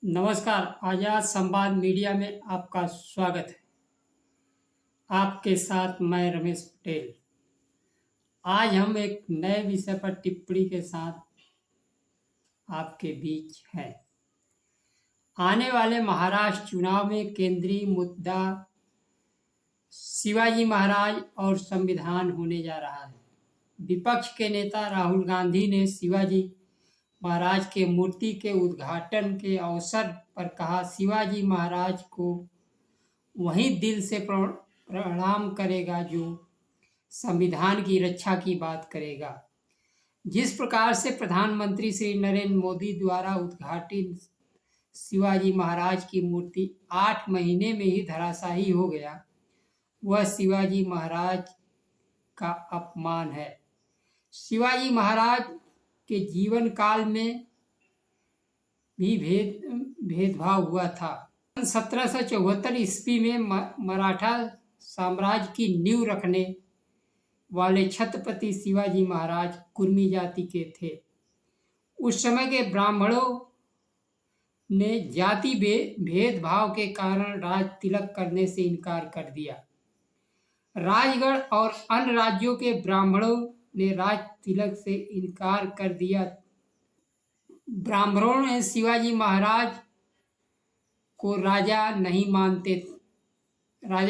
नमस्कार, आज़ाद संवाद मीडिया में आपका स्वागत है। आपके साथ मैं रमेश पटेल। आज हम एक नए विषय पर टिप्पणी के साथ आपके बीच हैं। आने वाले महाराष्ट्र चुनाव में केंद्रीय मुद्दा शिवाजी महाराज और संविधान होने जा रहा है। विपक्ष के नेता राहुल गांधी ने शिवाजी महाराज के मूर्ति के उद्घाटन के अवसर पर कहा, शिवाजी महाराज को वही दिल से प्रणाम करेगा जो संविधान की रक्षा की बात करेगा। जिस प्रकार से प्रधानमंत्री श्री नरेंद्र मोदी द्वारा उद्घाटित शिवाजी महाराज की मूर्ति 8 महीने में ही धराशायी हो गया, वह शिवाजी महाराज का अपमान है। शिवाजी महाराज के जीवन काल में भी भेदभाव हुआ था। 1774 ईस्वी में मराठा साम्राज्य की नींव रखने वाले छत्रपति शिवाजी महाराज कुर्मी जाति के थे। उस समय के ब्राह्मणों ने जाति भेदभाव के कारण राज तिलक करने से इनकार कर दिया। राजगढ़ और अन्य राज्यों के ब्राह्मणों ने राज तिलक से इनकार कर दिया। ब्राह्मणों ने शिवाजी महाराज को राजा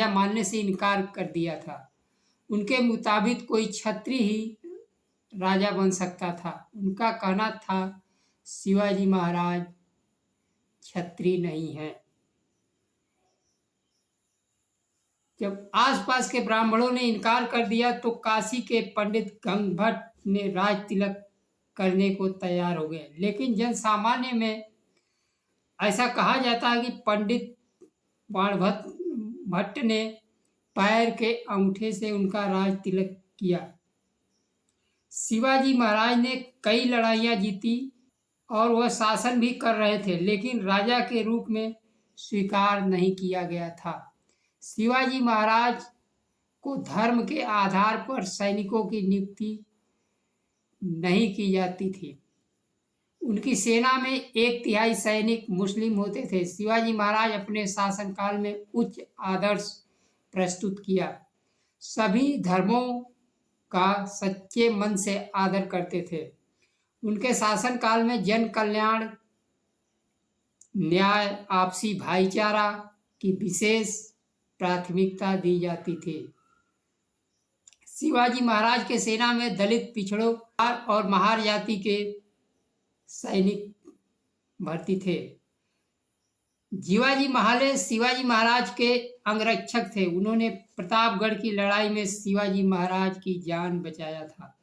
मानने से इनकार कर दिया था। उनके मुताबिक कोई क्षत्रिय ही राजा बन सकता था। उनका कहना था, शिवाजी महाराज क्षत्रिय नहीं हैं। जब आसपास के ब्राह्मणों ने इनकार कर दिया तो काशी के पंडित गंगभट्ट ने राज तिलक करने को तैयार हो गए। लेकिन जन सामान्य में ऐसा कहा जाता है कि पंडित बाणभट्ट ने पैर के अंगूठे से उनका राज तिलक किया। शिवाजी महाराज ने कई लड़ाइयाँ जीती और वह शासन भी कर रहे थे, लेकिन राजा के रूप में स्वीकार नहीं किया गया था। शिवाजी महाराज को धर्म के आधार पर सैनिकों की नियुक्ति नहीं की जाती थी। उनकी सेना में 1/3 सैनिक मुस्लिम होते थे। शिवाजी महाराज अपने शासनकाल में उच्च आदर्श प्रस्तुत किया। सभी धर्मों का सच्चे मन से आदर करते थे। उनके शासनकाल में जन कल्याण, न्याय, आपसी भाईचारा की विशेष प्राथमिकता दी जाती थी। शिवाजी महाराज के सेना में दलित, पिछड़ों और महार जाति के सैनिक भर्ती थे। शिवाजी महाराज के अंगरक्षक थे। उन्होंने प्रतापगढ़ की लड़ाई में शिवाजी महाराज की जान बचाया था।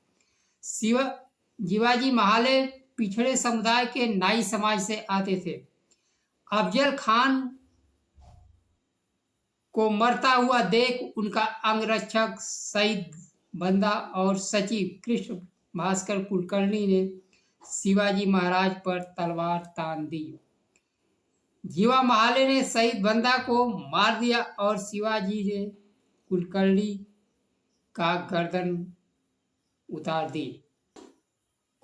शिवाजी महाराज पिछड़े समुदाय के नाई समाज से आते थे। अफजल खान को मरता हुआ देख उनका अंगरक्षक शहीद बंदा और सचिव कृष्ण भास्कर कुलकर्णी ने शिवाजी महाराज पर तलवार तान दी। जीवा महाले ने शहीद बंदा को मार दिया और शिवाजी ने कुलकर्णी का गर्दन उतार दी।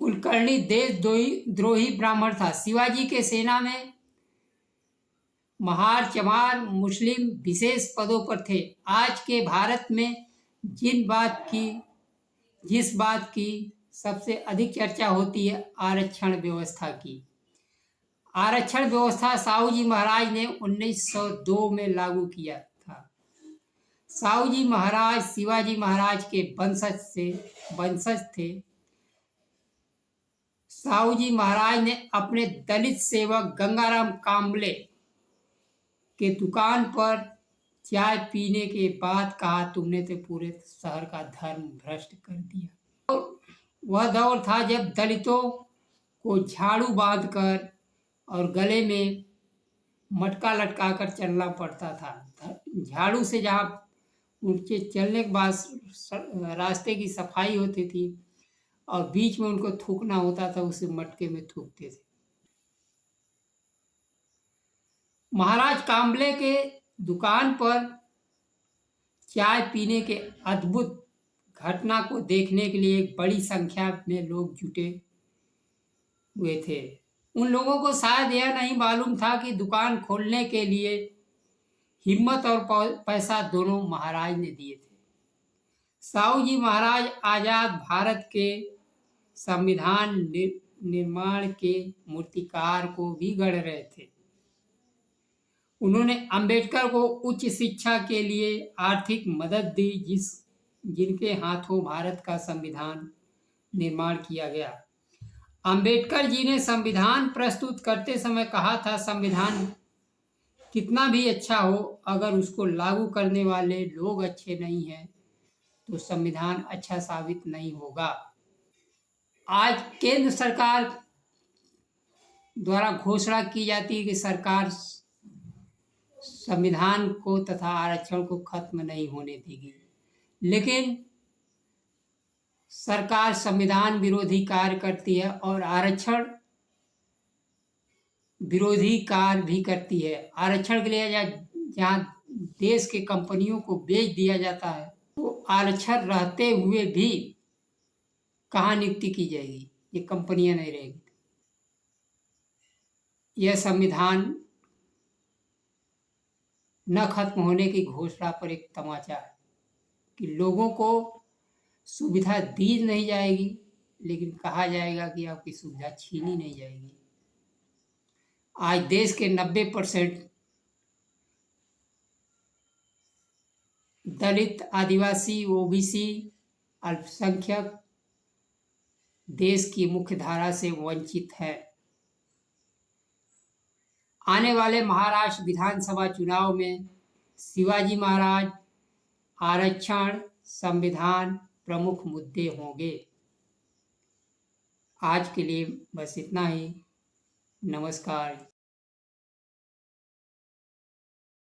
कुलकर्णी देशद्रोही ब्राह्मण था। शिवाजी के सेना में महार, चमार, मुस्लिम विशेष पदों पर थे। आज के भारत में जिस बात की सबसे अधिक चर्चा होती है, आरक्षण व्यवस्था की। आरक्षण व्यवस्था साहूजी महाराज ने 1902 में लागू किया था। साहूजी महाराज शिवाजी महाराज के वंशज थे। साहूजी महाराज ने अपने दलित सेवक गंगाराम कांबले के दुकान पर चाय पीने के बाद कहा, तुमने तो पूरे शहर का धर्म भ्रष्ट कर दिया। वह दौर था जब दलितों को झाड़ू बांधकर और गले में मटका लटकाकर चलना पड़ता था। झाड़ू से जहाँ उनके चलने के बाद रास्ते की सफाई होती थी और बीच में उनको थूकना होता था, उसे मटके में थूकते थे। महाराज कांबले के दुकान पर चाय पीने के अद्भुत घटना को देखने के लिए एक बड़ी संख्या में लोग जुटे हुए थे। उन लोगों को शायद यह नहीं मालूम था कि दुकान खोलने के लिए हिम्मत और पैसा दोनों महाराज ने दिए थे। साहू जी महाराज आजाद भारत के संविधान निर्माण के मूर्तिकार को भी गढ़ रहे थे। उन्होंने अंबेडकर को उच्च शिक्षा के लिए आर्थिक मदद दी, जिनके हाथों भारत का संविधान निर्माण किया गया। अंबेडकर जी ने संविधान प्रस्तुत करते समय कहा था, संविधान कितना भी अच्छा हो, अगर उसको लागू करने वाले लोग अच्छे नहीं हैं तो संविधान अच्छा साबित नहीं होगा। आज केंद्र सरकार द्वारा घोषणा की जाती है कि सरकार संविधान को तथा आरक्षण को खत्म नहीं होने देगी, लेकिन सरकार संविधान विरोधी कार्य करती है और आरक्षण विरोधी कार्य भी करती है। आरक्षण के लिए जहाँ देश के कंपनियों को बेच दिया जाता है, तो आरक्षण रहते हुए भी कहाँ नियुक्ति की जाएगी, ये कंपनियां नहीं रहेगी। यह संविधान न खत्म होने की घोषणा पर एक तमाचा है कि लोगों को सुविधा दी नहीं जाएगी, लेकिन कहा जाएगा कि आपकी सुविधा छीनी नहीं जाएगी। आज देश के 90% दलित, आदिवासी, ओबीसी, अल्पसंख्यक देश की मुख्य धारा से वंचित है। आने वाले महाराष्ट्र विधानसभा चुनाव में शिवाजी महाराज, आरक्षण, संविधान प्रमुख मुद्दे होंगे। आज के लिए बस इतना ही। नमस्कार।